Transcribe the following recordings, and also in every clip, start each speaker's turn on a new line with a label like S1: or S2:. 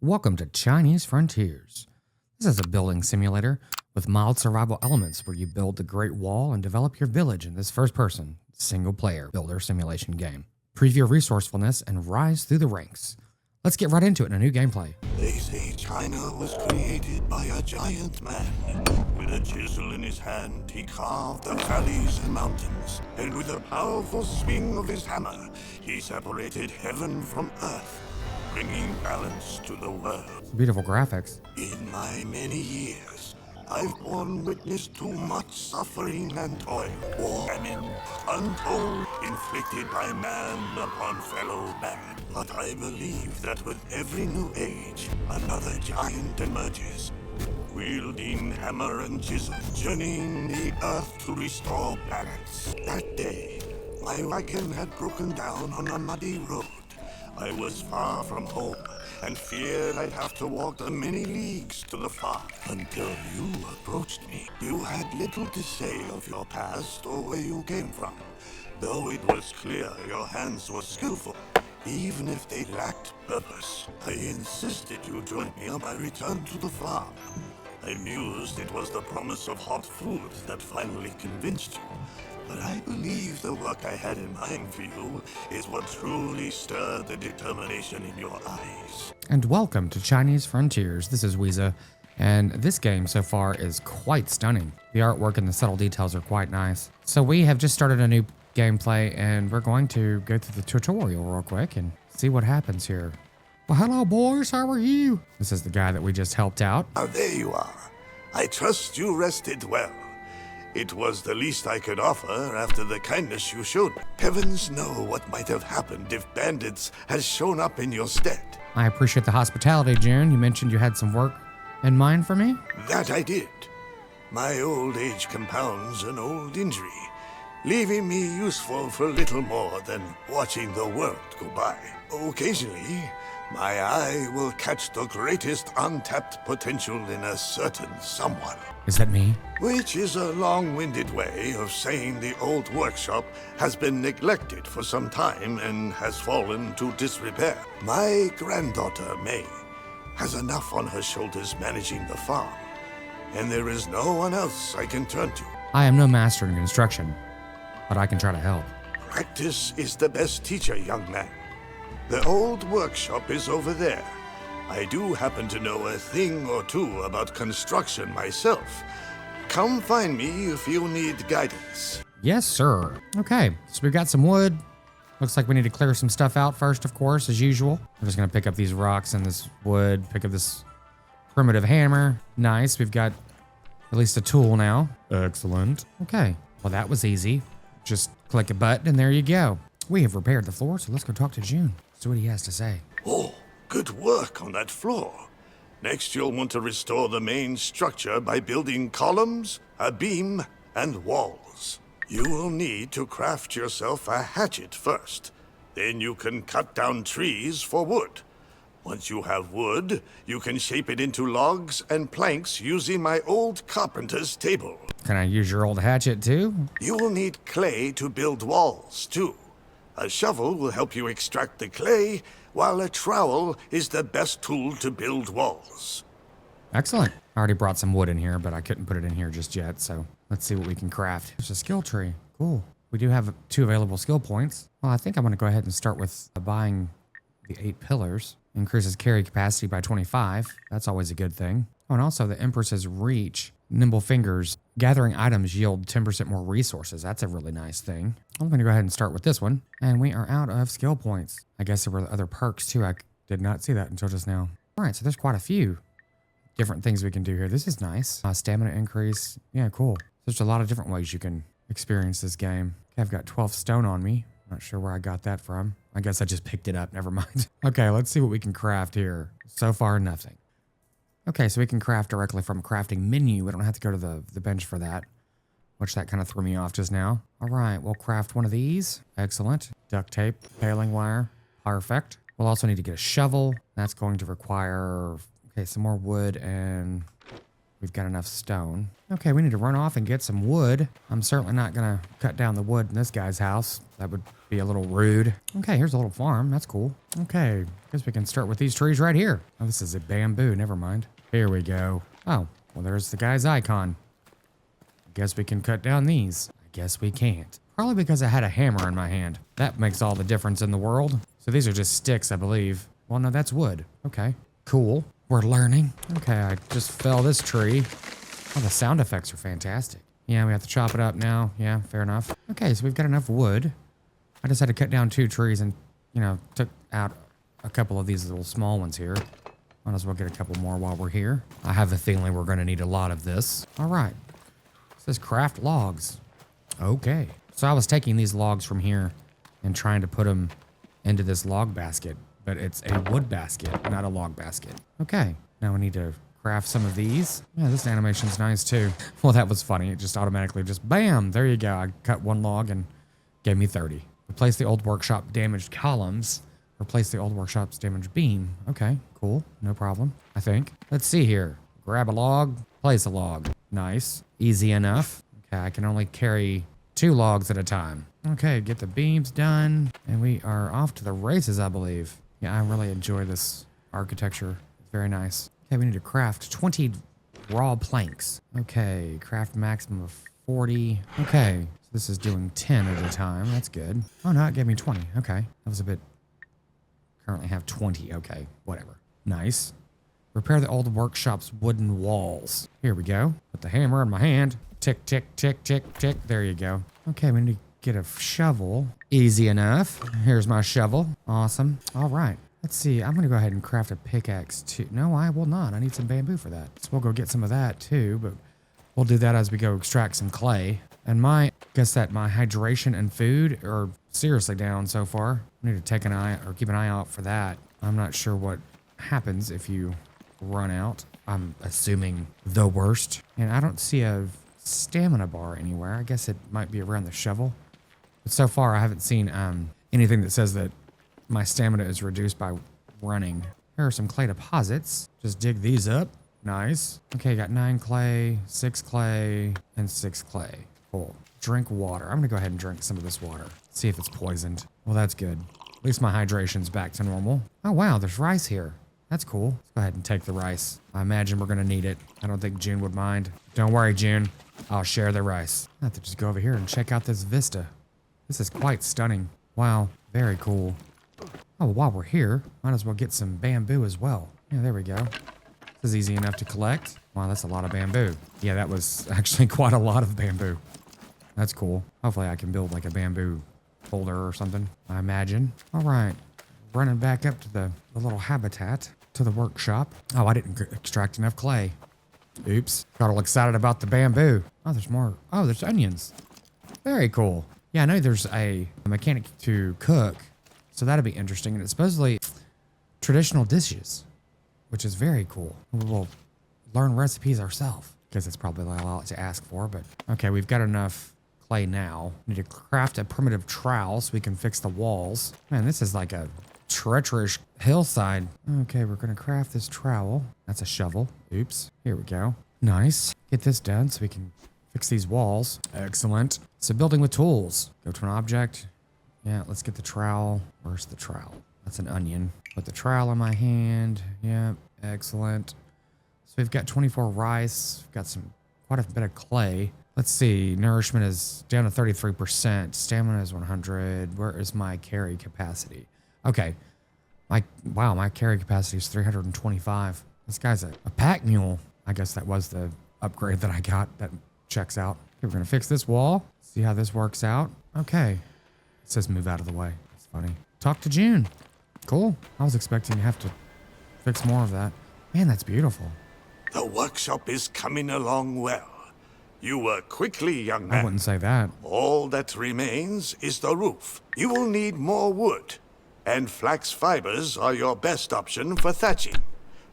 S1: Welcome to Chinese Frontiers. This is a building simulator with mild survival elements where you build the Great Wall and develop your village in this first-person, single-player builder simulation game. Prove your resourcefulness and rise through the ranks. Let's get right into it in a new gameplay.
S2: They say China was created by a giant man. With a chisel in his hand, he carved the valleys and mountains. And with a powerful swing of his hammer, he separated heaven from earth, bringing balance to the world.
S1: Beautiful graphics.
S2: In my many years, I've borne witness to much suffering and toil. War, famine, untold, inflicted by man upon fellow man. But I believe that with every new age, another giant emerges, wielding hammer and chisel, journeying the earth to restore balance. That day, my wagon had broken down on a muddy road. I was far from home, and feared I'd have to walk the many leagues to the farm. Until you approached me. You had little to say of your past or where you came from, though it was clear your hands were skillful, even if they lacked purpose. I insisted you join me on my return to the farm. I mused it was the promise of hot food that finally convinced you. But I believe the work I had in mind for you is what truly stirred the determination in your eyes.
S1: And welcome to Chinese Frontiers. This is Weeza, and this game so far is quite stunning. The artwork and the subtle details are quite nice. So we have just started a new gameplay, and we're going to go through the tutorial real quick and see what happens here. Well, hello boys, how are you? This is the guy that we just helped out.
S2: Ah, there you are. I trust you rested well. It was the least I could offer after the kindness you showed me. Heavens know what might have happened if bandits had shown up in your stead.
S1: I appreciate the hospitality, June. You mentioned you had some work in mind for me?
S2: That I did. My old age compounds an old injury, leaving me useful for little more than watching the world go by. Occasionally, my eye will catch the greatest untapped potential in a certain someone.
S1: Is that me?
S2: Which is a long-winded way of saying the old workshop has been neglected for some time and has fallen to disrepair. My granddaughter, May, has enough on her shoulders managing the farm, and there is no one else I can turn to.
S1: I am no master in construction, but I can try to help.
S2: Practice is the best teacher, young man. The old workshop is over there. I do happen to know a thing or two about construction myself. Come find me if you need guidance.
S1: Yes, sir. Okay, so we've got some wood. Looks like we need to clear some stuff out first, of course, as usual. We're just gonna pick up these rocks and this wood, pick up this primitive hammer. Nice, we've got at least a tool now. Excellent. Okay, well that was easy. Just click a button and there you go. We have repaired the floor, so let's go talk to June. See what he has to say.
S2: Oh, good work on that floor. Next, you'll want to restore the main structure by building columns, a beam, and walls. You will need to craft yourself a hatchet first. Then you can cut down trees for wood. Once you have wood, you can shape it into logs and planks using my old carpenter's table.
S1: Can I use your old hatchet too?
S2: You will need clay to build walls, too. A shovel will help you extract the clay, while a trowel is the best tool to build walls.
S1: Excellent. I already brought some wood in here, but I couldn't put it in here just yet, so let's see what we can craft. There's a skill tree. Cool. We do have 2 available skill points. Well, I think I'm going to go ahead and start with buying the 8 pillars. Increases carry capacity by 25. That's always a good thing. Oh, and also the Empress's reach. Nimble fingers. Gathering items yield 10% more resources. That's a really nice thing. I'm going to go ahead and start with this one. And we are out of skill points. I guess there were other perks too. I did not see that until just now. All right, so there's quite a few different things we can do here. This is nice. Stamina increase. Yeah, cool. There's a lot of different ways you can experience this game. Okay, I've got 12 stone on me. Not sure where I got that from. I guess I just picked it up. Never mind. Okay, let's see what we can craft here. So far, nothing. Okay, so we can craft directly from a crafting menu. We don't have to go to the bench for that, which that kind of threw me off just now. All right, we'll craft one of these. Excellent. Duct tape, paling wire. Perfect. We'll also need to get a shovel. That's going to require, okay, some more wood and We've got enough stone. Okay, we need to run off and get some wood. I'm certainly not gonna cut down the wood in this guy's house. That would be a little rude. Okay, here's a little farm. That's cool. Okay, guess we can start with these trees right here. Oh, this is a bamboo. Never mind. Here we go. Oh, well, there's the guy's icon. Guess we can cut down these. I guess we can't. Probably because I had a hammer in my hand. That makes all the difference in the world. So these are just sticks, I believe. Well, no, that's wood. Okay, cool. We're learning. Okay, I just fell this tree. Oh, the sound effects are fantastic. Yeah, we have to chop it up now. Yeah, fair enough. Okay, so we've got enough wood. I just had to cut down 2 trees and, you know, took out a couple of these little small ones here. Might as well get a couple more while we're here. I have a feeling we're going to need a lot of this. All right. It says craft logs. Okay. So I was taking these logs from here and trying to put them into this log basket, but it's a wood basket, not a log basket. Okay. Now we need to craft some of these. Yeah, this animation's nice too. Well, that was funny. It just automatically just bam, there you go. I cut 1 log and gave me 30. Replace the old workshop damaged columns. Replace the old workshop's damaged beam. Okay, cool. No problem, I think. Let's see here. Grab a log, place a log. Nice. Easy enough. Okay, I can only carry 2 logs at a time. Okay, get the beams done. And we are off to the races, I believe. Yeah, I really enjoy this architecture. It's very nice. Okay, we need to craft 20 raw planks. Okay, craft maximum of 40. Okay, so this is doing 10 at a time. That's good. Oh, no, it gave me 20. Okay, that was a bit... Currently have 20. Okay, whatever. Nice. Repair the old workshop's wooden walls. Here we go. Put the hammer in my hand. Tick, tick, tick, tick, tick. There you go. Okay, we need to get a shovel. Easy enough. Here's my shovel. Awesome. All right. Let's see. I'm going to go ahead and craft a pickaxe too. No, I will not. I need some bamboo for that. So we'll go get some of that too, but we'll do that as we go extract some clay. And I guess that my hydration and food are seriously down so far. I need to take an eye or keep an eye out for that. I'm not sure what happens if you run out. I'm assuming the worst. And I don't see a stamina bar anywhere. I guess it might be around the shovel. But so far I haven't seen anything that says that my stamina is reduced by running. Here are some clay deposits. Just dig these up. Nice. Okay, got 9 clay, 6 clay, and 6 clay. Cool. Drink water. I'm gonna go ahead and drink some of this water. See if it's poisoned. Well, that's good. At least my hydration's back to normal. Oh wow, there's rice here. That's cool. Let's go ahead and take the rice. I imagine we're gonna need it. I don't think June would mind. Don't worry, June. I'll share the rice. I have to just go over here and check out this vista. This is quite stunning. Wow, very cool. Oh, while we're here, might as well get some bamboo as well. Yeah, there we go. This is easy enough to collect. Wow, that's a lot of bamboo. Yeah, that was actually quite a lot of bamboo. That's cool. Hopefully I can build like a bamboo holder or something, I imagine. All right, running back up to the little habitat, to the workshop. Oh, I didn't extract enough clay. Oops, got all excited about the bamboo. Oh, there's more. Oh, there's onions. Very cool. Yeah, I know there's a mechanic to cook, so that'll be interesting. And it's supposedly traditional dishes, which is very cool. We'll learn recipes ourselves, because it's probably a lot to ask for, but okay, we've got enough clay now. Need to craft a primitive trowel so we can fix the walls. Man, this is like a treacherous hillside. Okay, we're gonna craft this trowel. That's a shovel. Oops. Here we go. Nice. Get this done so we can fix these walls. Excellent. So building with tools. Go to an object. Yeah, let's get the trowel. Where's the trowel? That's an onion. Put the trowel in my hand. Yeah, excellent. So we've got 24 rice. We've got quite a bit of clay. Let's see. Nourishment is down to 33%. Stamina is 100. Where is my carry capacity? Okay. My carry capacity is 325. This guy's a pack mule. I guess that was the upgrade that I got. That checks out. Okay, we're going to fix this wall. See how this works out. Okay. It says move out of the way. That's funny. Talk to June. Cool. I was expecting to have to fix more of that. Man, that's beautiful.
S2: The workshop is coming along well. You work quickly, young man.
S1: I wouldn't say that.
S2: All that remains is the roof. You will need more wood, and flax fibers are your best option for thatching.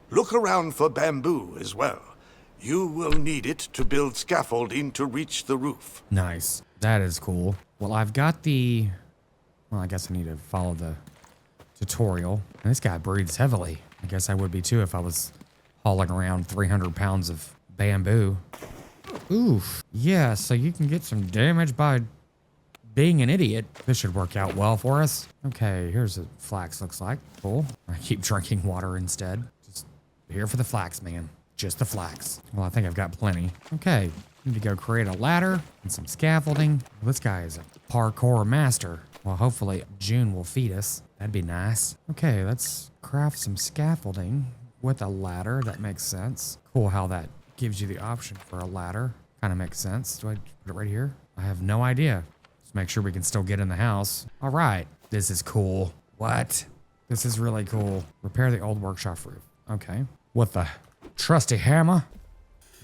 S2: Look around for bamboo as well. You will need it to build scaffolding to reach the roof.
S1: Nice. That is cool. Well, I've got the... Well, I guess I need to follow the tutorial. And this guy breathes heavily. I guess I would be too if I was hauling around 300 pounds of bamboo. Oof. Yeah, so you can get some damage by being an idiot. This should work out well for us. Okay, here's what flax looks like. Cool. I keep drinking water instead. Just here for the flax, man. Just the flax. Well, I think I've got plenty. Okay, need to go create a ladder and some scaffolding. This guy is a parkour master. Well, hopefully June will feed us. That'd be nice. Okay, let's craft some scaffolding with a ladder. That makes sense. Cool how that gives you the option for a ladder. Kind of makes sense. Do I put it right here? I have no idea. Just make sure we can still get in the house. All right. This is cool. What? This is really cool. Repair the old workshop roof. Okay. With the trusty hammer.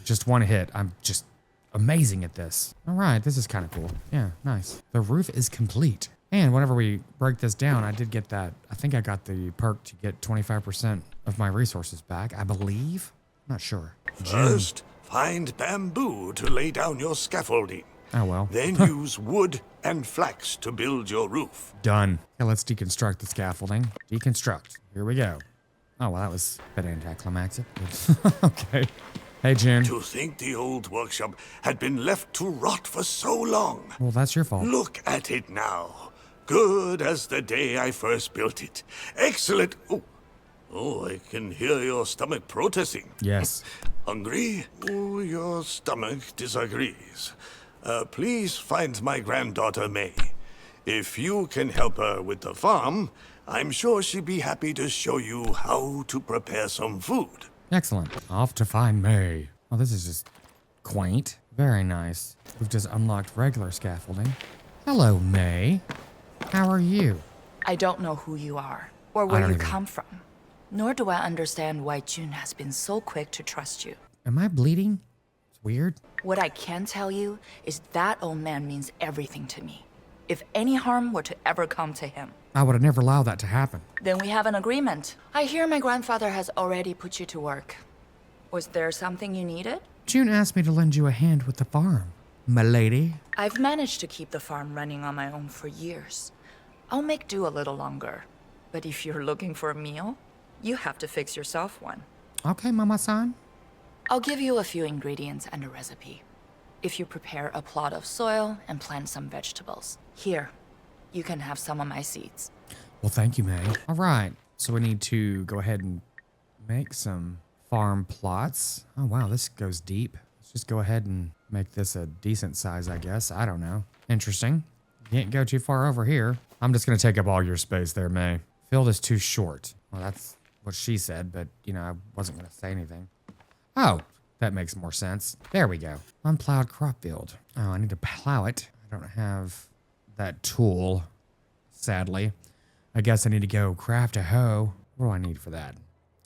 S1: Just one hit. I'm just amazing at this. All right. This is kind of cool. Yeah, nice. The roof is complete. And whenever we break this down, I did get that. I think I got the perk to get 25% of my resources back, I believe. I'm not sure.
S2: First, find bamboo to lay down your scaffolding.
S1: Oh, well.
S2: Then use wood and flax to build your roof.
S1: Done. Okay, let's deconstruct the scaffolding. Deconstruct. Here we go. Oh, well, that was a bit anticlimactic. Okay. Hey, June.
S2: To think the old workshop had been left to rot for so long.
S1: Well, that's your fault.
S2: Look at it now. Good as the day I first built it. Excellent. Oh, I can hear your stomach protesting.
S1: Yes.
S2: Hungry? Oh, your stomach disagrees. Please find my granddaughter May. If you can help her with the farm, I'm sure she'd be happy to show you how to prepare some food.
S1: Excellent. Off to find May. Oh, this is just quaint. Very nice. We've just unlocked regular scaffolding. Hello, May. How are you?
S3: I don't know who you are or
S1: I
S3: where
S1: don't
S3: you
S1: either.
S3: come from, nor do I understand why June has been so quick to trust you.
S1: Am I bleeding? It's weird.
S3: What I can tell you is that old man means everything to me. If any harm were to ever come to him,
S1: I would have never allowed that to happen.
S3: then we have an agreement. I hear my grandfather has already put you to work. Was there something you needed?
S1: June asked me to lend you a hand with the farm, milady.
S3: I've managed to keep the farm running on my own for years. I'll make do a little longer. But if you're looking for a meal, you have to fix yourself one.
S1: Okay, Mama-san.
S3: I'll give you a few ingredients and a recipe. If you prepare a plot of soil and plant some vegetables. Here, you can have some of my seeds.
S1: Well, thank you, May. All right, so we need to go ahead and make some farm plots. Oh, wow, this goes deep. Let's just go ahead and make this a decent size, I guess. I don't know. Interesting. Can't go too far over here. I'm just going to take up all your space there, May. Field is too short. Well, that's what she said, but, you know, I wasn't going to say anything. Oh, that makes more sense. There we go. Unplowed crop field. Oh, I need to plow it. I don't have that tool, sadly. I guess I need to go craft a hoe. What do I need for that?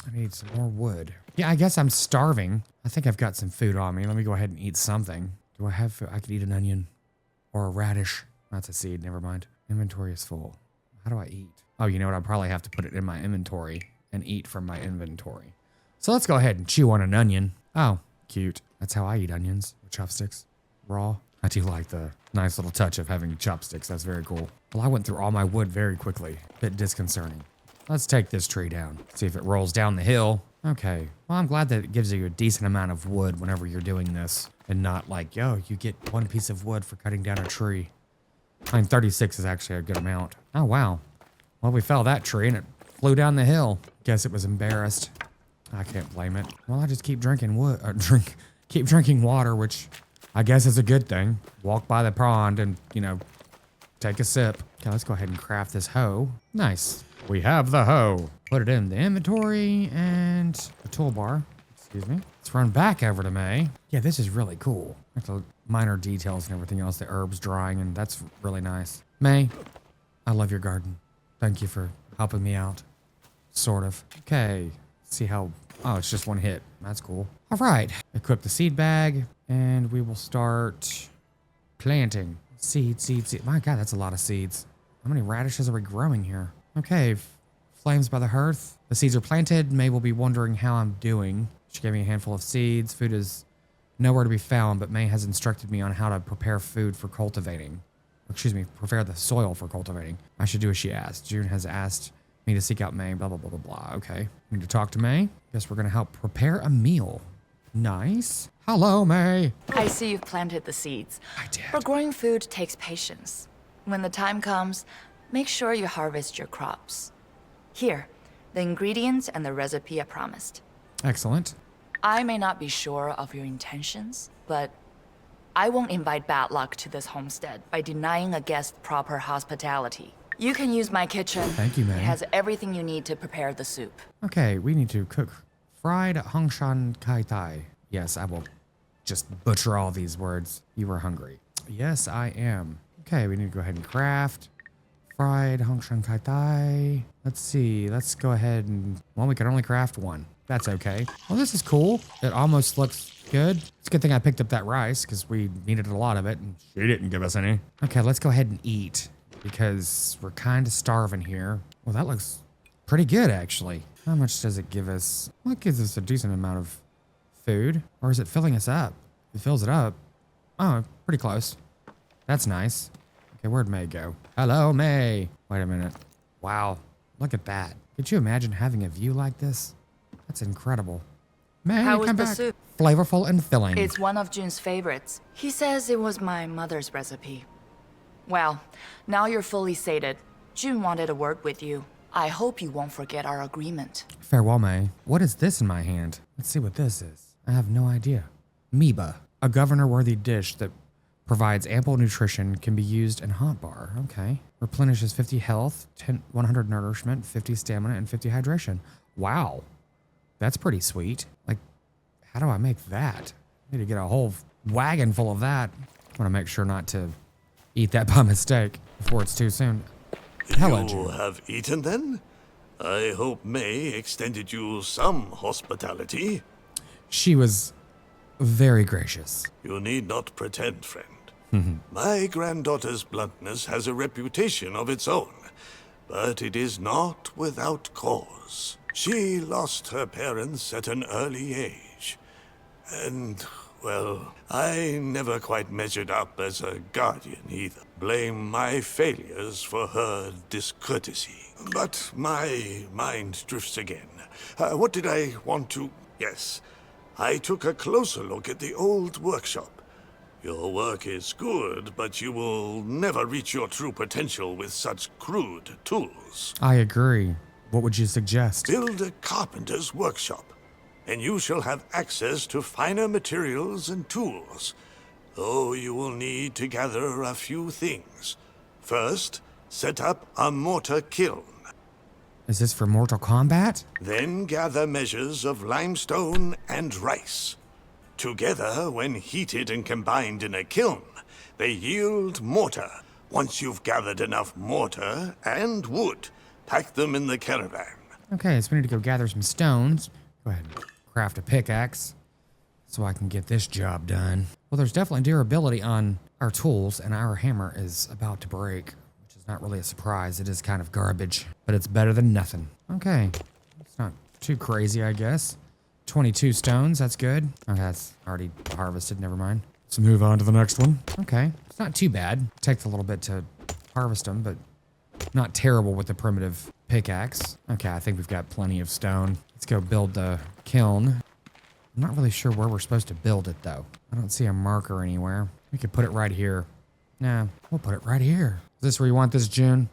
S1: I need some more wood. Yeah, I guess I'm starving. I think I've got some food on me. Let me go ahead and eat something. Do I have food? I could eat an onion or a radish. That's a seed, never mind. Inventory is full. How do I eat? Oh, you know what? I'll probably have to put it in my inventory and eat from my inventory. So let's go ahead and chew on an onion. Oh, cute. That's how I eat onions, with chopsticks, raw. I do like the nice little touch of having chopsticks. That's very cool. Well, I went through all my wood very quickly. Bit disconcerting. Let's take this tree down. See if it rolls down the hill. Okay. Well, I'm glad that it gives you a decent amount of wood whenever you're doing this. And not like, yo, you get one piece of wood for cutting down a tree. I mean, 36 is actually a good amount. Oh, wow. Well, we fell that tree and it flew down the hill. Guess it was embarrassed. I can't blame it. Well, I just keep drinking wood, keep drinking water, which I guess is a good thing. Walk by the pond and, you know, take a sip. Okay, let's go ahead and craft this hoe. Nice. We have the hoe. Put it in the inventory and the toolbar. Excuse me. Let's run back over to May. Yeah, this is really cool. Like the minor details and everything else. The herbs drying, and that's really nice. May, I love your garden. Thank you for helping me out. Sort of. Okay. See how... Oh, it's just one hit. That's cool. All right. Equip the seed bag, and we will start planting. Seed. My God, that's a lot of seeds. How many radishes are we growing here? Okay. Flames by the hearth. The seeds are planted. May will be wondering how I'm doing. She gave me a handful of seeds. Food is nowhere to be found, but May has instructed me on how to prepare food for cultivating. Excuse me, prepare the soil for cultivating. I should do as she asked. June has asked me to seek out May, blah, blah, blah, blah, blah. Okay. Need to talk to May. Guess we're going to help prepare a meal. Nice. Hello, May.
S3: I see you've planted the seeds.
S1: I did.
S3: But growing food takes patience. When the time comes, make sure you harvest your crops. Here, the ingredients and the recipe I promised.
S1: Excellent.
S3: I may not be sure of your intentions, but I won't invite bad luck to this homestead by denying a guest proper hospitality. You can use my kitchen.
S1: Thank you, May.
S3: It has everything you need to prepare the soup.
S1: Okay, we need to cook fried Hongshan Kai Tai. Yes, I will just butcher all these words. You are hungry. Yes, I am. Okay, we need to go ahead and craft fried Hongshan Kai Tai. Let's see. Let's go ahead and... Well, we can only craft one. That's okay. Well, this is cool. It almost looks good. It's a good thing I picked up that rice because we needed a lot of it and she didn't give us any. Okay, let's go ahead and eat because we're kind of starving here. Well, that looks pretty good, actually. How much does it give us? Well, it gives us a decent amount of food. Or is it filling us up? It fills it up. Oh, pretty close. That's nice. Okay, where'd May go? Hello, May. Wait a minute. Wow, look at that. Could you imagine having a view like this? That's incredible. May,
S3: How was
S1: come
S3: the
S1: back.
S3: soup?
S1: Flavorful and filling.
S3: It's one of Jun's favorites. He says it was my mother's recipe. Well, now you're fully sated. Jun wanted a word with you. I hope you won't forget our agreement.
S1: Farewell, May. What is this in my hand? Let's see what this is. I have no idea. Meba, a governor-worthy dish that provides ample nutrition, can be used in hot bar. Okay. Replenishes 50 health, 100 nourishment, 50 stamina, and 50 hydration. Wow. That's pretty sweet. Like, how do I make that? I need to get a whole wagon full of that. I want to make sure not to eat that by mistake before it's too soon. Hello,
S2: You
S1: June.
S2: have eaten then? I hope May extended you some hospitality.
S1: She was very gracious.
S2: You need not pretend, friend. My granddaughter's bluntness has a reputation of its own, but it is not without cause. She lost her parents at an early age, and, well, I never quite measured up as a guardian either. Blame my failures for her discourtesy. But my mind drifts again. What did I want to... Yes, I took a closer look at the old workshop. Your work is good, but you will never reach your true potential with such crude tools.
S1: I agree. What would you suggest?
S2: Build a carpenter's workshop, and you shall have access to finer materials and tools. Though you will need to gather a few things. First, set up a mortar kiln.
S1: Is this for Mortal Kombat?
S2: Then gather measures of limestone and rice. Together, when heated and combined in a kiln, they yield mortar. Once you've gathered enough mortar and wood, pack them in the caravan.
S1: Okay, so we need to go gather some stones. Go ahead and craft a pickaxe so I can get this job done. Well, there's definitely durability on our tools, and our hammer is about to break, which is not really a surprise. It is kind of garbage, but it's better than nothing. Okay, it's not too crazy, I guess. 22 stones, that's good. Okay, that's already harvested, never mind. Let's move on to the next one. Okay, it's not too bad. It takes a little bit to harvest them, but not terrible with the primitive pickaxe. Okay, I think we've got plenty of stone. Let's go build the kiln. I'm not really sure where we're supposed to build it, though. I don't see a marker anywhere. We could put it right here. Nah, we'll put it right here. Is this where you want this, June?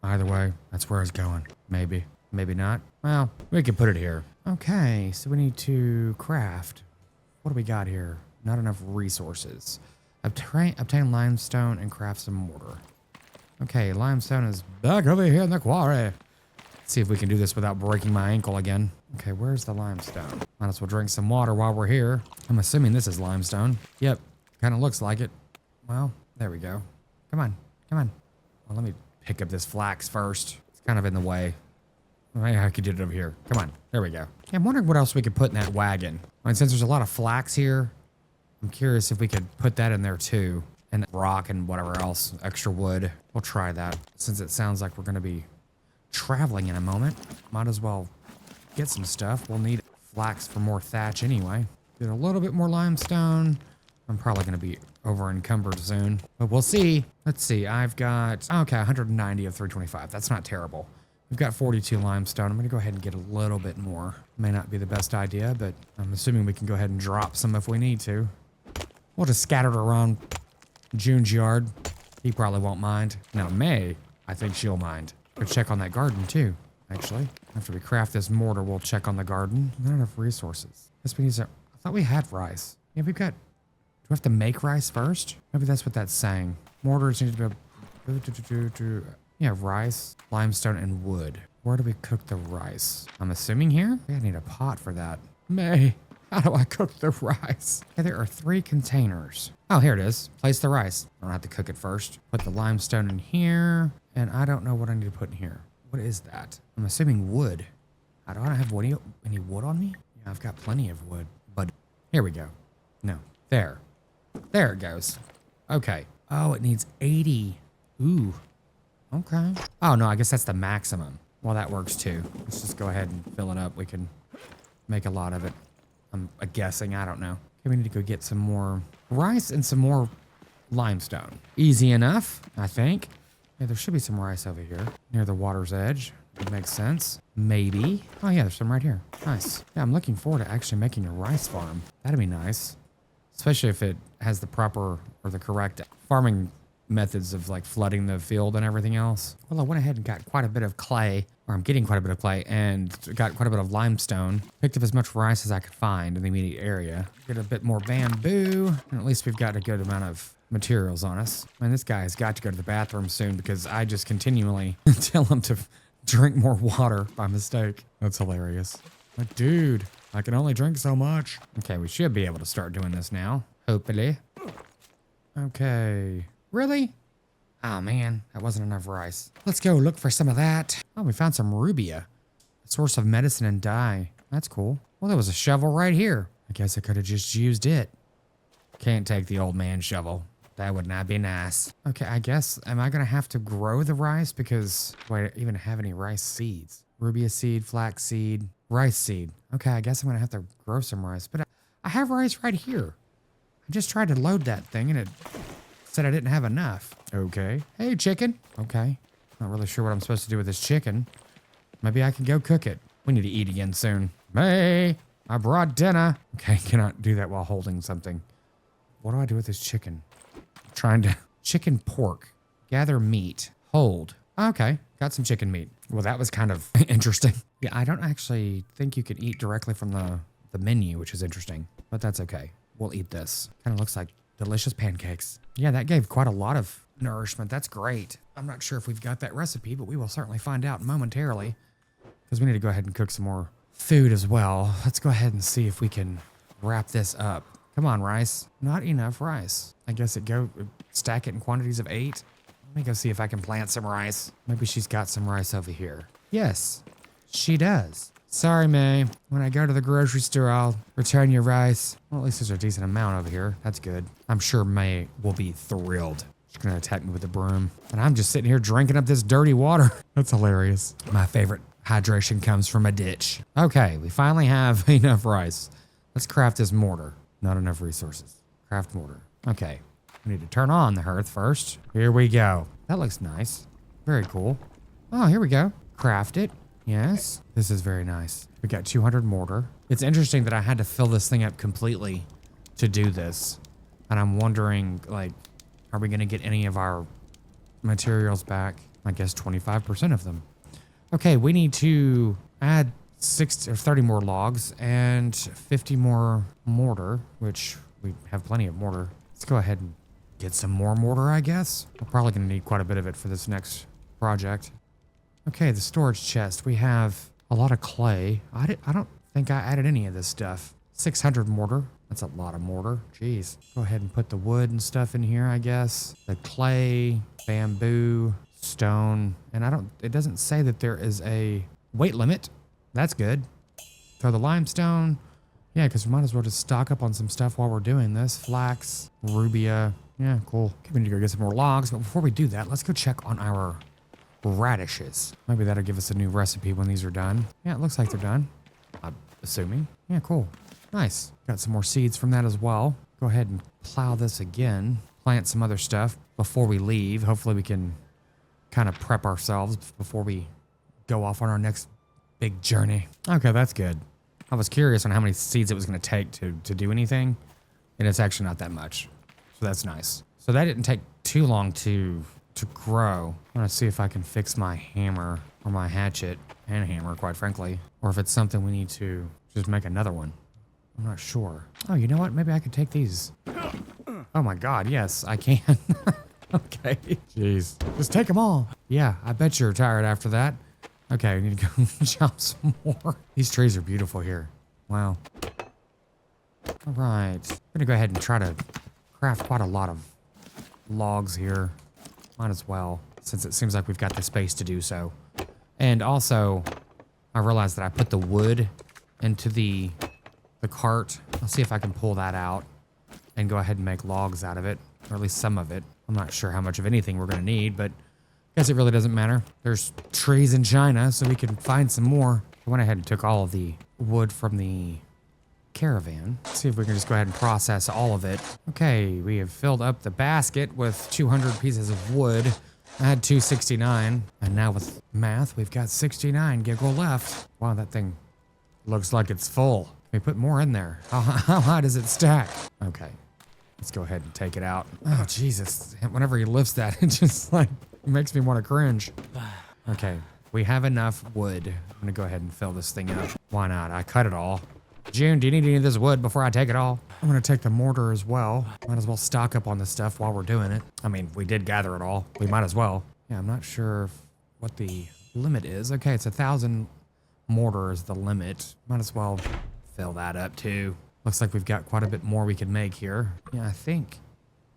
S1: Either way, that's where I was going. Maybe. Maybe not. Well, we could put it here. Okay, so we need to craft. What do we got here? Not enough resources. Obtain limestone and craft some mortar. Okay, limestone is back over here in the quarry. Let's see if we can do this without breaking my ankle again. Okay, where's the limestone? Might as well drink some water while we're here. I'm assuming this is limestone. Yep, kind of looks like it. Well, there we go. Come on, come on. Well, let me pick up this flax first. It's kind of in the way. Maybe I could do it over here. Come on, there we go. Yeah, I'm wondering what else we could put in that wagon. I mean, since there's a lot of flax here, I'm curious if we could put that in there too. And rock and whatever else, extra wood. We'll try that. Since it sounds like we're gonna be traveling in a moment, might as well get some stuff. We'll need flax for more thatch anyway. Get a little bit more limestone. I'm probably gonna be over encumbered soon, but we'll see. Let's see, I've got, okay, 190 of 325. That's not terrible. We've got 42 limestone. I'm going to go ahead and get a little bit more. May not be the best idea, but I'm assuming we can go ahead and drop some if we need to. We'll just scatter it around June's yard. He probably won't mind. Now, May, I think she'll mind. Go check on that garden, too, actually. After we craft this mortar, we'll check on the garden. Not enough resources. Guess we need some... I thought we had rice. Yeah, we've got... Do we have to make rice first? Maybe that's what that's saying. Mortars need to be... Yeah, rice, limestone, and wood. Where do we cook the rice? I'm assuming here? I need a pot for that. May, how do I cook the rice? Okay, there are 3 containers. Oh, here it is. Place the rice. I don't have to cook it first. Put the limestone in here. And I don't know what I need to put in here. What is that? I'm assuming wood. I don't have any wood on me? Yeah, I've got plenty of wood. But here we go. No. There. There it goes. Okay. Oh, it needs 80. Ooh. Okay. Oh, no, I guess that's the maximum. Well, that works too. Let's just go ahead and fill it up. We can make a lot of it. I'm guessing. I don't know. Okay, we need to go get some more rice and some more limestone. Easy enough, I think. Yeah, there should be some rice over here near the water's edge. That makes sense. Maybe. Oh, yeah, there's some right here. Nice. Yeah, I'm looking forward to actually making a rice farm. That'd be nice. Especially if it has the proper or the correct farming methods of like flooding the field and everything else. Well, I went ahead and got quite a bit of clay, or I'm getting quite a bit of clay, and got quite a bit of limestone. Picked up as much rice as I could find in the immediate area. Get a bit more bamboo, and at least we've got a good amount of materials on us. Man, this guy has got to go to the bathroom soon because I just continually tell him to drink more water by mistake. That's hilarious. Like, dude, I can only drink so much. Okay, we should be able to start doing this now. Hopefully. Okay. Really? Oh man, that wasn't enough rice. Let's go look for some of that. Oh, we found some rubia. A source of medicine and dye. That's cool. Well, there was a shovel right here. I guess I could have just used it. Can't take the old man shovel. That would not be nice. Okay, I guess, am I gonna have to grow the rice? Because, wait, I even have any rice seeds? Rubia seed, flax seed, rice seed. Okay, I guess I'm gonna have to grow some rice. But I have rice right here. I just tried to load that thing and it said I didn't have enough. Okay. Hey, chicken. Okay. Not really sure what I'm supposed to do with this chicken. Maybe I can go cook it. We need to eat again soon. May, I brought dinner. Okay, cannot do that while holding something. What do I do with this chicken? I'm trying to... Chicken pork. Gather meat. Hold. Okay, got some chicken meat. Well, that was kind of interesting. Yeah, I don't actually think you can eat directly from the menu, which is interesting. But that's okay. We'll eat this. Kind of looks like delicious pancakes. Yeah, that gave quite a lot of nourishment. That's great. I'm not sure if we've got that recipe, but we will certainly find out momentarily because we need to go ahead and cook some more food as well. Let's go ahead and see if we can wrap this up. Come on, rice. Not enough rice. I guess stack it in quantities of 8. Let me go see if I can plant some rice. Maybe she's got some rice over here. Yes, she does. Sorry, May. When I go to the grocery store, I'll return your rice. Well, at least there's a decent amount over here. That's good. I'm sure May will be thrilled. She's gonna attack me with a broom. And I'm just sitting here drinking up this dirty water. That's hilarious. My favorite hydration comes from a ditch. Okay, we finally have enough rice. Let's craft this mortar. Not enough resources. Craft mortar. Okay, we need to turn on the hearth first. Here we go. That looks nice. Very cool. Oh, here we go. Craft it. Yes, this is very nice. We got 200 mortar. It's interesting that I had to fill this thing up completely to do this. And I'm wondering, like, are we gonna get any of our materials back? I guess 25% of them. Okay, we need to add 30 more logs and 50 more mortar, which we have plenty of mortar. Let's go ahead and get some more mortar, I guess. We're probably gonna need quite a bit of it for this next project. Okay, the storage chest. We have a lot of clay. I don't think I added any of this stuff. 600 mortar. That's a lot of mortar. Jeez. Go ahead and put the wood and stuff in here, I guess. The clay, bamboo, stone. And it doesn't say that there is a weight limit. That's good. Throw the limestone. Yeah, because we might as well just stock up on some stuff while we're doing this. Flax, rubia. Yeah, cool. Okay, we need to go get some more logs. But before we do that, let's go check on our radishes. Maybe that'll give us a new recipe when these are done. Yeah, it looks like they're done. I'm assuming. Yeah, cool. Nice. Got some more seeds from that as well. Go ahead and plow this again. Plant some other stuff before we leave. Hopefully we can kind of prep ourselves before we go off on our next big journey. Okay, that's good. I was curious on how many seeds it was going to take to do anything, and it's actually not that much. So that's nice. So that didn't take too long to grow. I want to see if I can fix my hammer or my hatchet and hammer, quite frankly, or if it's something we need to just make another one. I'm not sure. Oh, you know what? Maybe I could take these. Oh my God, yes, I can. Okay, jeez. Just take them all. Yeah, I bet you're tired after that. Okay, we need to go chop some more. These trees are beautiful here. Wow. All right. I'm gonna go ahead and try to craft quite a lot of logs here. Might as well, since it seems like we've got the space to do so. And also, I realized that I put the wood into the cart. I'll see if I can pull that out and go ahead and make logs out of it, or at least some of it. I'm not sure how much of anything we're gonna need, but I guess it really doesn't matter. There's trees in China, so we can find some more. I went ahead and took all of the wood from the caravan. Let's see if we can just go ahead and process all of it. Okay, we have filled up the basket with 200 pieces of wood. I had 269, and now with math, we've got 69 giggle left. Wow, that thing looks like it's full. Can we put more in there? How high does it stack? Okay, let's go ahead and take it out. Oh, Jesus. Whenever he lifts that, it just like makes me want to cringe. Okay, we have enough wood. I'm gonna go ahead and fill this thing up. Why not? I cut it all. June, do you need any of this wood before I take it all? I'm gonna take the mortar as well. Might as well stock up on this stuff while we're doing it. I mean, we did gather it all. We might as well. Yeah, I'm not sure what the limit is. Okay, it's 1,000 mortar is the limit. Might as well fill that up too. Looks like we've got quite a bit more we can make here. Yeah, I think,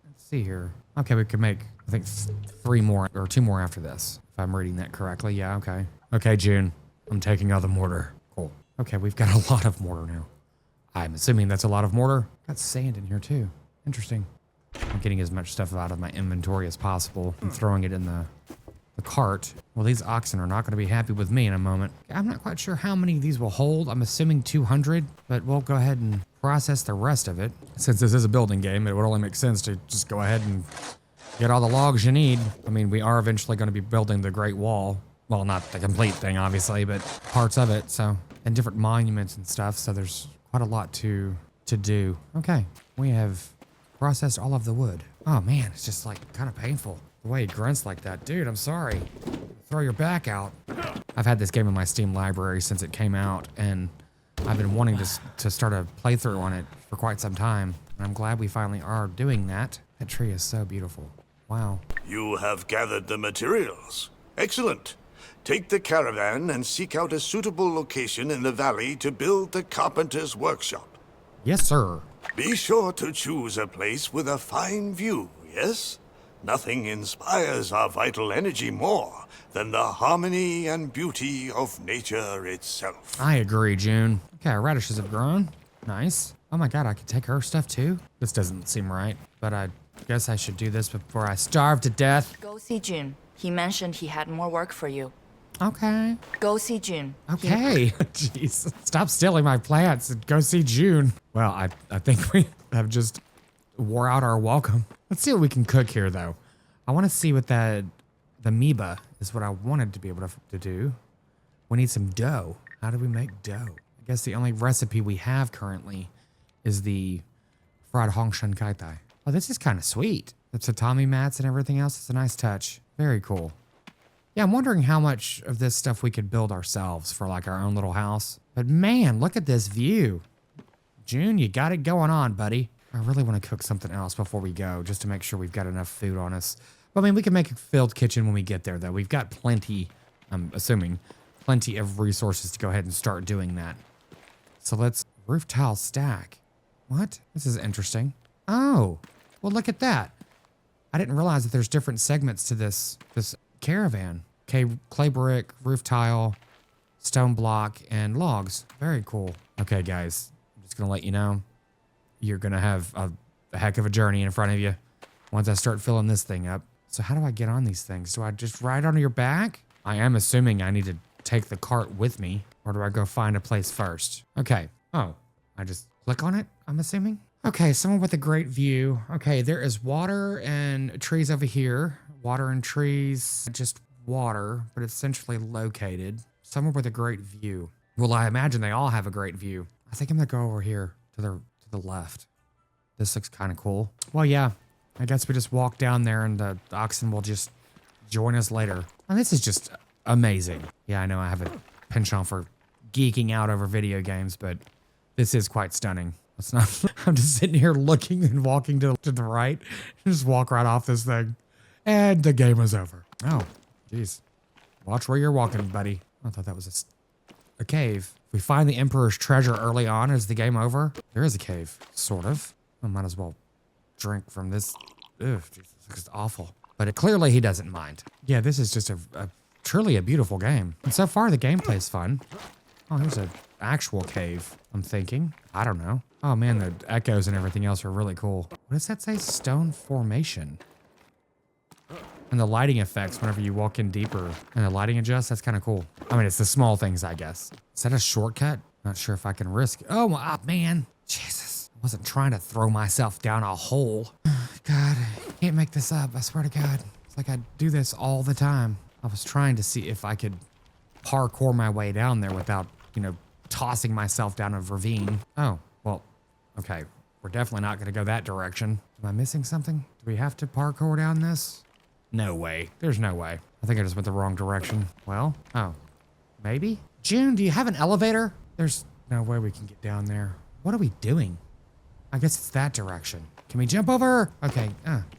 S1: let's see here. Okay, we could make, I think 3 more or 2 more after this, if I'm reading that correctly. Yeah, okay. Okay, June, I'm taking out the mortar. Cool. Okay, we've got a lot of mortar now. I'm assuming that's a lot of mortar. Got sand in here too. Interesting. I'm getting as much stuff out of my inventory as possible and throwing it in the cart. Well, these oxen are not going to be happy with me in a moment. I'm not quite sure how many of these will hold. I'm assuming 200, but we'll go ahead and process the rest of it. Since this is a building game, it would only make sense to just go ahead and get all the logs you need. I mean, we are eventually going to be building the Great Wall. Well, not the complete thing, obviously, but parts of it. So, and different monuments and stuff. So there's quite a lot to do. Okay, we have processed all of the wood. Oh man, it's just like kind of painful. The way he grunts like that. Dude, I'm sorry. Throw your back out. I've had this game in my Steam library since it came out, and I've been wanting to start a playthrough on it for quite some time. And I'm glad we finally are doing that. That tree is so beautiful. Wow.
S2: You have gathered the materials. Excellent. Take the caravan and seek out a suitable location in the valley to build the carpenter's workshop.
S1: Yes, sir.
S2: Be sure to choose a place with a fine view, yes? Nothing inspires our vital energy more than the harmony and beauty of nature itself.
S1: I agree, June. Okay, our radishes have grown. Nice. Oh my god, I could take her stuff too? This doesn't seem right, but I guess I should do this before I starve to death.
S3: Go see Jun. He mentioned he had more work for you.
S1: Okay.
S3: Go see Jun.
S1: Okay. Jeez. Stop stealing my plants and go see June. Well, I think we have just wore out our welcome. Let's see what we can cook here, though. I want to see what the amoeba is what I wanted to be able to do. We need some dough. How do we make dough? I guess the only recipe we have currently is the fried Hongshan Kai Tai. Oh, this is kind of sweet. The tatami mats and everything else. It's a nice touch. Very cool. Yeah, I'm wondering how much of this stuff we could build ourselves for like our own little house. But man, look at this view. June, you got it going on, buddy. I really want to cook something else before we go, just to make sure we've got enough food on us. But I mean, we can make a filled kitchen when we get there, though. We've got plenty, I'm assuming, plenty of resources to go ahead and start doing that. So let's roof tile stack. What? This is interesting. Oh, well, look at that. I didn't realize that there's different segments to this caravan. Okay, clay brick, roof tile, stone block, and logs. Very cool. Okay, guys, I'm just gonna let you know, you're gonna have a heck of a journey in front of you once I start filling this thing up. So how do I get on these things? Do I just ride on your back? I am assuming I need to take the cart with me, or do I go find a place first? Okay. Oh, I just click on it, I'm assuming. Okay, someone with a great view. Okay, there is water and trees over here. Water and trees. Just water, but it's centrally located somewhere with a great view. Well, I imagine they all have a great view. I think I'm gonna go over here to the left. This looks kind of cool. Well, yeah, I guess we just walk down there and the oxen will just join us later. And this is just amazing. Yeah, I know I have a penchant for geeking out over video games, but this is quite stunning. It's not, I'm just sitting here looking and walking to the right. Just walk right off this thing. And the game is over. Oh, jeez. Watch where you're walking, buddy. I thought that was a cave. If we find the Emperor's treasure early on, is the game over? There is a cave, sort of. I might as well drink from this. Ugh, Jesus, this is awful. But clearly he doesn't mind. Yeah, this is just a truly a beautiful game. And so far the gameplay's fun. Oh, here's an actual cave, I'm thinking. I don't know. Oh man, the echoes and everything else are really cool. What does that say? Stone formation. And the lighting effects whenever you walk in deeper and the lighting adjusts, that's kind of cool. I mean, it's the small things, I guess. Is that a shortcut? Not sure if I can risk it. Oh, man. Jesus. I wasn't trying to throw myself down a hole. God, I can't make this up. I swear to God. It's like I do this all the time. I was trying to see if I could parkour my way down there without, tossing myself down a ravine. Oh, well, okay. We're definitely not going to go that direction. Am I missing something? Do we have to parkour down this? No way. There's no way. I think I just went the wrong direction. Well, oh, maybe? June, do you have an elevator? There's no way we can get down there. What are we doing? I guess it's that direction. Can we jump over? Okay,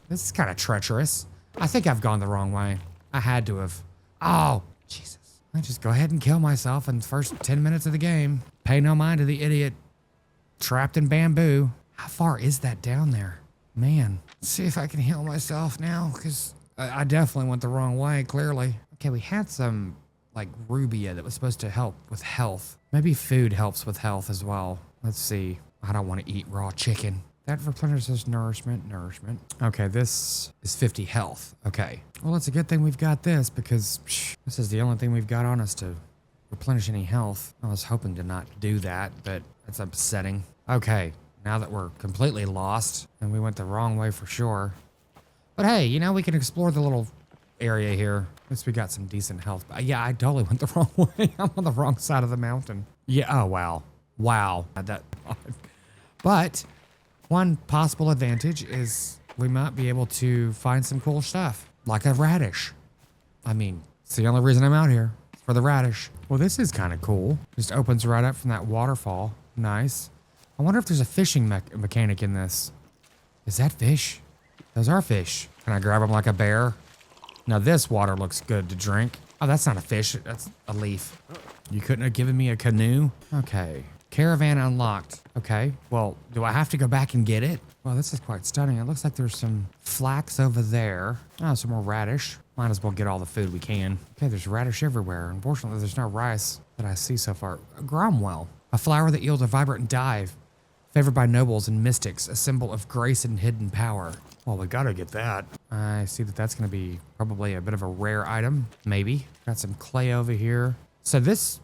S1: this is kind of treacherous. I think I've gone the wrong way. I had to have. Oh, Jesus. I just go ahead and kill myself in the first 10 minutes of the game. Pay no mind to the idiot trapped in bamboo. How far is that down there? Man, let's see if I can heal myself now, because I definitely went the wrong way, clearly. Okay, we had some, rubia that was supposed to help with health. Maybe food helps with health as well. Let's see. I don't want to eat raw chicken. That replenishes nourishment. Okay, this is 50 health. Okay. Well, it's a good thing we've got this, because this is the only thing we've got on us to replenish any health. I was hoping to not do that, but it's upsetting. Okay, now that we're completely lost, and we went the wrong way for sure. But hey, we can explore the little area here. At least we got some decent health. But yeah, I totally went the wrong way. I'm on the wrong side of the mountain. Yeah, oh wow. Wow. But one possible advantage is we might be able to find some cool stuff, like a radish. I mean, it's the only reason I'm out here, for the radish. Well, this is kind of cool. Just opens right up from that waterfall. Nice. I wonder if there's a fishing mechanic in this. Is that fish? Those are fish. Can I grab them like a bear? Now this water looks good to drink. Oh, that's not a fish. That's a leaf. You couldn't have given me a canoe? Okay. Caravan unlocked. Okay. Well, do I have to go back and get it? Well, this is quite stunning. It looks like there's some flax over there. Oh, some more radish. Might as well get all the food we can. Okay, there's radish everywhere. Unfortunately, there's no rice that I see so far. Gromwell. A flower that yields a vibrant dye. Favored by nobles and mystics, a symbol of grace and hidden power. Well, we gotta get that. I see that that's gonna be probably a bit of a rare item. Maybe. Got some clay over here. So this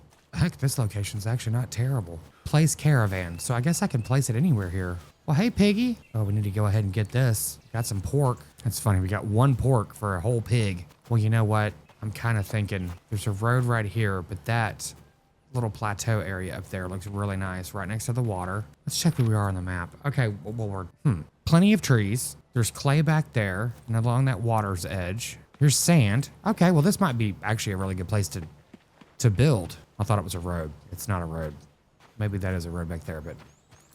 S1: location's actually not terrible. Place caravan. So I guess I can place it anywhere here. Well, hey, piggy. Oh, we need to go ahead and get this. Got some pork. That's funny. We got one pork for a whole pig. Well, you know what? I'm kind of thinking there's a road right here, but that little plateau area up there looks really nice right next to the water. Let's check where we are on the map. Okay, well, we're plenty of trees. There's clay back there and along that water's edge. Here's sand. Okay, well, this might be actually a really good place to build. I thought it was a road. It's not a road. Maybe that is a road back there, but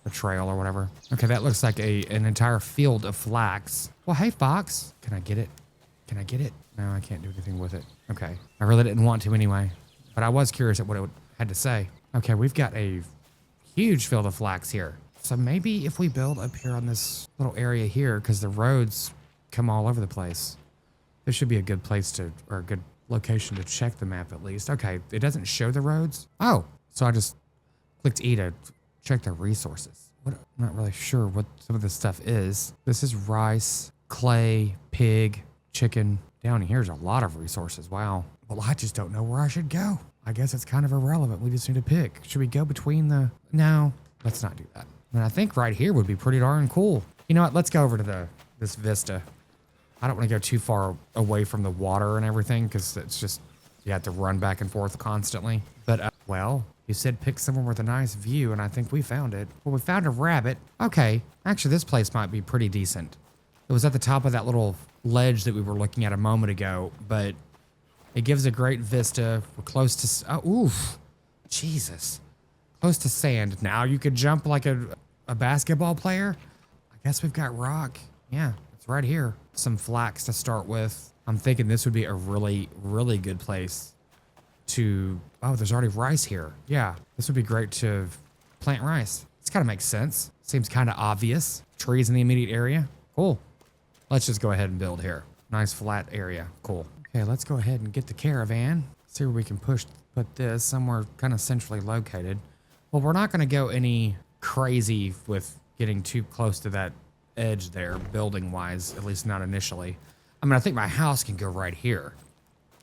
S1: a trail or whatever. Okay, that looks like an entire field of flax. Well, hey, fox. Can I get it? Can I get it? No, I can't do anything with it. Okay. I really didn't want to anyway, but I was curious at what it had to say. Okay, we've got a huge field of flax here. So maybe if we build up here on this little area here, because the roads come all over the place, this should be a good place or a good location to check the map at least. Okay, it doesn't show the roads. Oh, so I just clicked E to check the resources. I'm not really sure what some of this stuff is. This is rice, clay, pig, chicken. Down here's a lot of resources. Wow. Well, I just don't know where I should go. I guess it's kind of irrelevant. We just need to pick. Should we go between No, let's not do that. I mean, I think right here would be pretty darn cool. You know what? Let's go over to this vista. I don't want to go too far away from the water and everything because it's just, you have to run back and forth constantly. But, well, you said pick somewhere with a nice view, and I think we found it. Well, we found a rabbit. Okay, actually, this place might be pretty decent. It was at the top of that little ledge that we were looking at a moment ago, but it gives a great vista. We're close to, oh, oof, Jesus. Close to sand. Now you could jump like a basketball player. I guess we've got rock. Yeah, it's right here. Some flax to start with. I'm thinking this would be a really, really good place to, oh, there's already rice here. Yeah, this would be great to plant rice. This kind of makes sense. Seems kind of obvious. Trees in the immediate area. Cool. Let's just go ahead and build here. Nice flat area. Cool. Okay, let's go ahead and get the caravan. See where we can put this somewhere kind of centrally located. Well, we're not going to go any crazy with getting too close to that edge there, building-wise, at least not initially. I mean, I think my house can go right here.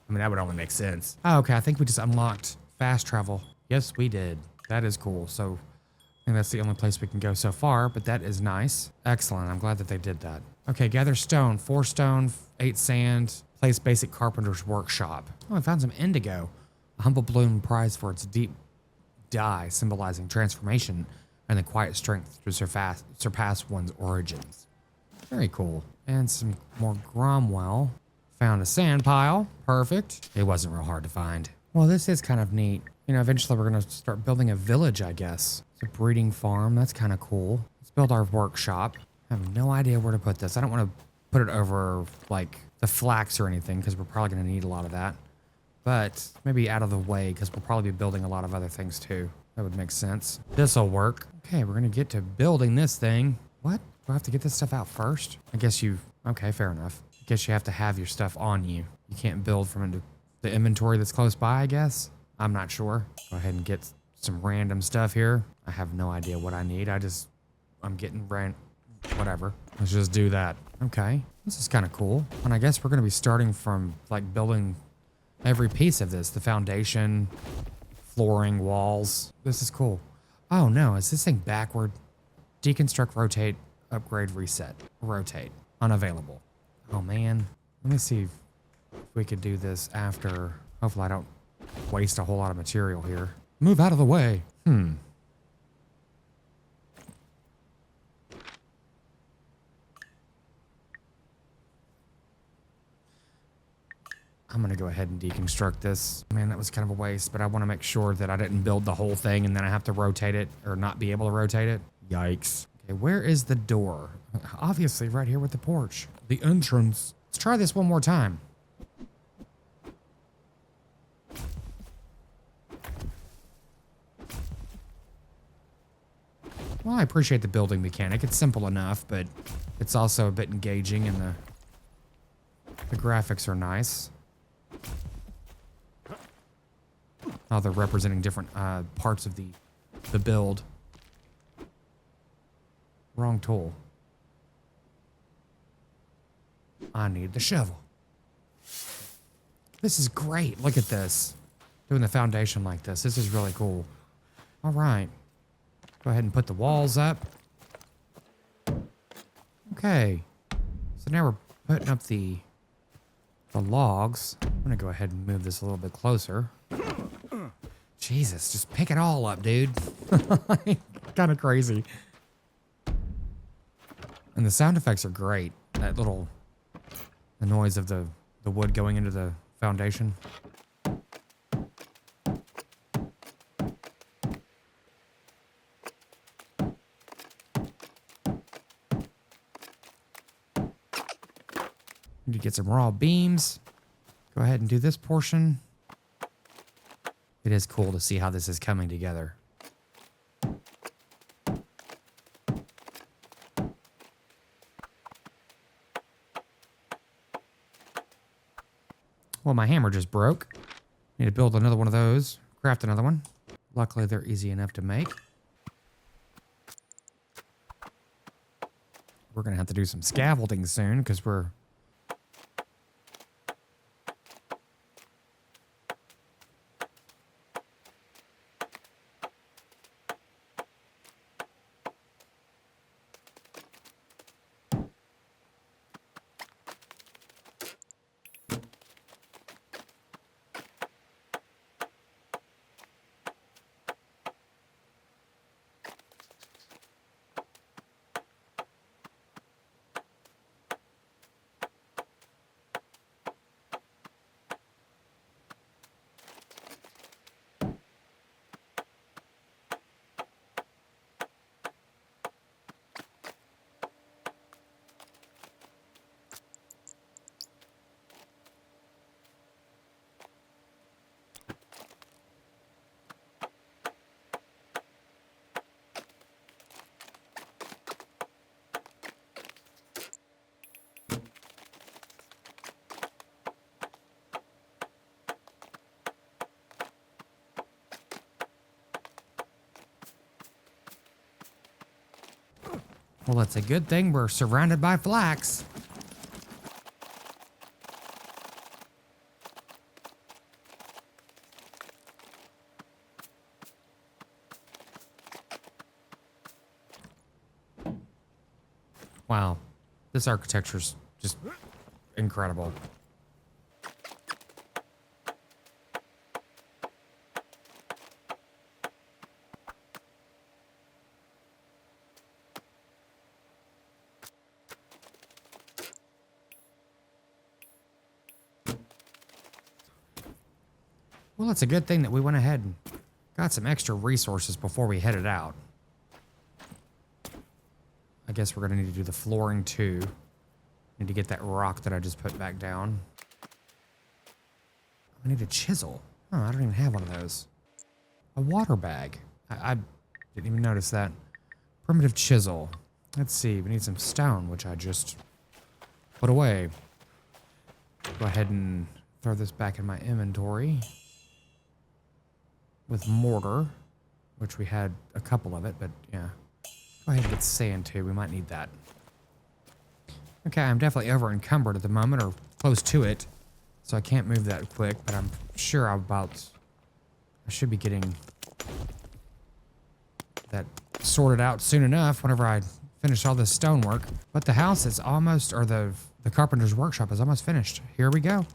S1: I mean, that would only make sense. Oh, okay, I think we just unlocked fast travel. Yes, we did. That is cool. So I think that's the only place we can go so far, but that is nice. Excellent. I'm glad that they did that. Okay, gather stone. 4 stone, 8 sand. Place basic carpenter's workshop. Oh, I found some indigo. A humble bloom prized for its deep dye, symbolizing transformation and the quiet strength to surpass one's origins. Very cool. And some more Gromwell. Found a sand pile. Perfect. It wasn't real hard to find. Well, this is kind of neat. You know, eventually we're going to start building a village, I guess. It's a breeding farm. That's kind of cool. Let's build our workshop. I have no idea where to put this. I don't want to put it over, like, the flax or anything because we're probably going to need a lot of that. But maybe out of the way because we'll probably be building a lot of other things too. That would make sense. This'll work. Okay, we're going to get to building this thing. What? Do I have to get this stuff out first? I guess okay, fair enough. I guess you have to have your stuff on you. You can't build from the inventory that's close by, I guess. I'm not sure. Go ahead and get some random stuff here. I have no idea what I need. I'm getting whatever. Let's just do that. Okay, this is kind of cool. And I guess we're going to be starting from like building every piece of this. The foundation, flooring, walls. This is cool. Oh no, is this thing backward? Deconstruct, rotate, upgrade, reset. Rotate. Unavailable. Oh man. Let me see if we could do this after. Hopefully I don't waste a whole lot of material here. Move out of the way. I'm going to go ahead and deconstruct this. Man, that was kind of a waste, but I want to make sure that I didn't build the whole thing and then I have to rotate it or not be able to rotate it. Yikes. Okay, where is the door? Obviously right here with the porch. The entrance. Let's try this one more time. Well, I appreciate the building mechanic. It's simple enough, but it's also a bit engaging and the graphics are nice. How they're representing different parts of the build. Wrong tool. I need the shovel. This is great. Look at this. Doing the foundation like this. This is really cool. All right. Go ahead and put the walls up. Okay. So now we're putting up the logs. I'm going to go ahead and move this a little bit closer. Jesus, just pick it all up, dude. Kind of crazy. And the sound effects are great. The noise of the wood going into the foundation. Need to get some raw beams. Go ahead and do this portion. It is cool to see how this is coming together. Well, my hammer just broke. Need to build another one of those. Craft another one. Luckily, they're easy enough to make. We're going to have to do some scaffolding soon because we're... Well, it's a good thing we're surrounded by flax. Wow, this architecture's just incredible. Well, it's a good thing that we went ahead and got some extra resources before we headed out. I guess we're gonna need to do the flooring too. Need to get that rock that I just put back down. I need a chisel. Oh, I don't even have one of those. A water bag. I didn't even notice that. Primitive chisel. Let's see, we need some stone, which I just put away. Go ahead and throw this back in my inventory. With mortar, which we had a couple of it, but yeah. Go ahead and get sand too, we might need that. Okay, I'm definitely over encumbered at the moment, or close to it. So I can't move that quick, but I'm sure I should be getting that sorted out soon enough whenever I finish all this stonework. But the house is almost, or the carpenter's workshop is almost finished. Here we go.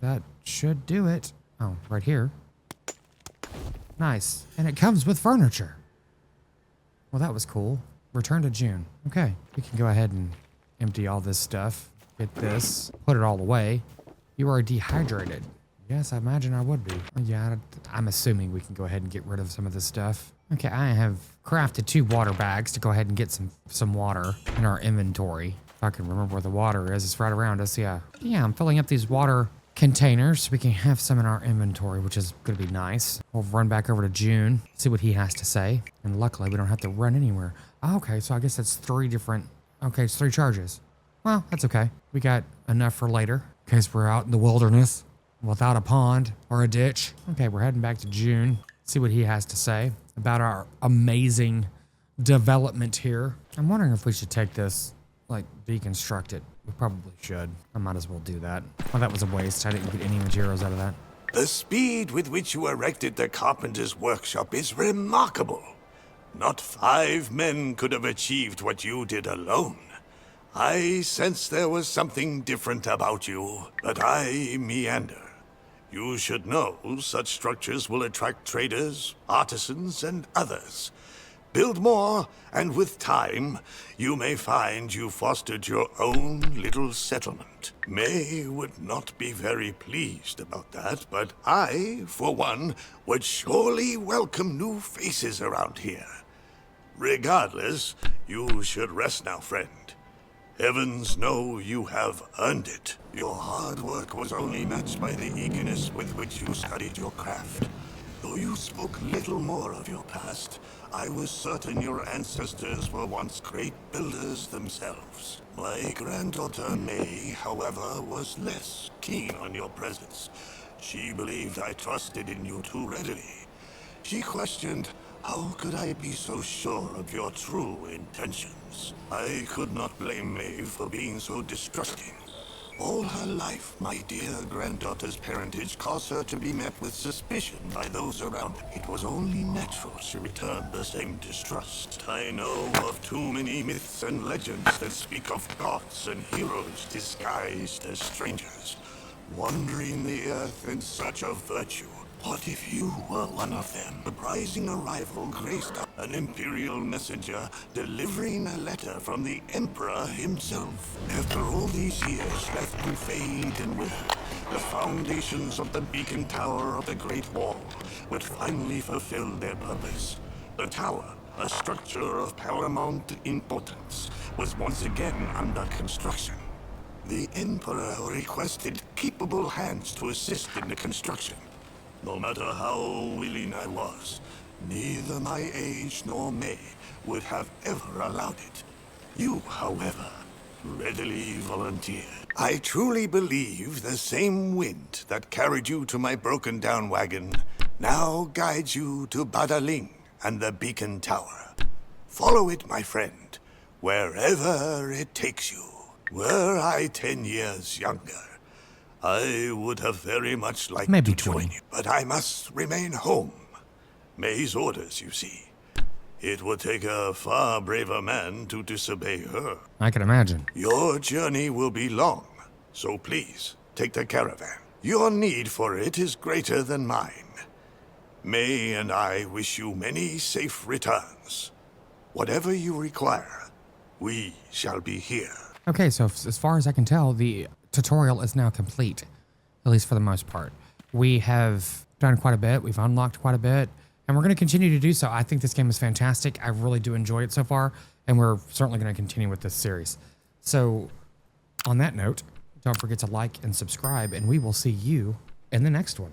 S1: That should do it. Oh, right here. Nice. And it comes with furniture. Well, that was cool. Return to June. Okay. We can go ahead and empty all this stuff. Get this. Put it all away. You are dehydrated. Yes, I imagine I would be. Yeah, I'm assuming we can go ahead and get rid of some of this stuff. Okay, I have crafted 2 water bags to go ahead and get some water in our inventory. If I can remember where the water is, it's right around us, yeah. Yeah, I'm filling up these water containers so we can have some in our inventory, which is going to be nice. We'll run back over to June, see what he has to say. And luckily, we don't have to run anywhere. Oh, okay, so I guess that's 3 different... Okay, it's 3 charges. Well, that's okay. We got enough for later, in case we're out in the wilderness without a pond or a ditch. Okay, we're heading back to June, see what he has to say about our amazing development here. I'm wondering if we should take this, like, deconstruct it. We probably should. I might as well do that. Well, that was a waste. I didn't get any materials out of that.
S2: The speed with which you erected the carpenter's workshop is remarkable. Not 5 men could have achieved what you did alone. I sensed there was something different about you, but I meander. You should know such structures will attract traders, artisans, and others. Build more, and with time, you may find you fostered your own little settlement. May would not be very pleased about that, but I, for one, would surely welcome new faces around here. Regardless, you should rest now, friend. Heavens know you have earned it. Your hard work was only matched by the eagerness with which you studied your craft. Though you spoke little more of your past, I was certain your ancestors were once great builders themselves. My granddaughter May, however, was less keen on your presence. She believed I trusted in you too readily. She questioned, how could I be so sure of your true intentions? I could not blame May for being so distrusting. All her life, my dear granddaughter's parentage caused her to be met with suspicion by those around. It was only natural she returned the same distrust. I know of too many myths and legends that speak of gods and heroes disguised as strangers, wandering the earth in search of virtue. What if you were one of them? A surprising arrival graced an imperial messenger delivering a letter from the Emperor himself. After all these years left to fade and wither, the foundations of the beacon tower of the Great Wall would finally fulfill their purpose. The tower, a structure of paramount importance, was once again under construction. The Emperor requested capable hands to assist in the construction. No matter how willing I was, neither my age nor May would have ever allowed it. You, however, readily volunteered. I truly believe the same wind that carried you to my broken-down wagon now guides you to Badaling and the Beacon Tower. Follow it, my friend, wherever it takes you. Were I 10 years younger, I would have very much liked
S1: Maybe
S2: to join
S1: 20.
S2: you, but I must remain home. May's orders, you see. It would take a far braver man to disobey her.
S1: I can imagine.
S2: Your journey will be long, so please, take the caravan. Your need for it is greater than mine. May and I wish you many safe returns. Whatever you require, we shall be here.
S1: Okay, so as far as I can tell, the tutorial is now complete, at least for the most part. We have done quite a bit. We've unlocked quite a bit, and we're going to continue to do so. I think this game is fantastic. I really do enjoy it so far, and we're certainly going to continue with this series. So on that note, don't forget to like and subscribe, and we will see you in the next one.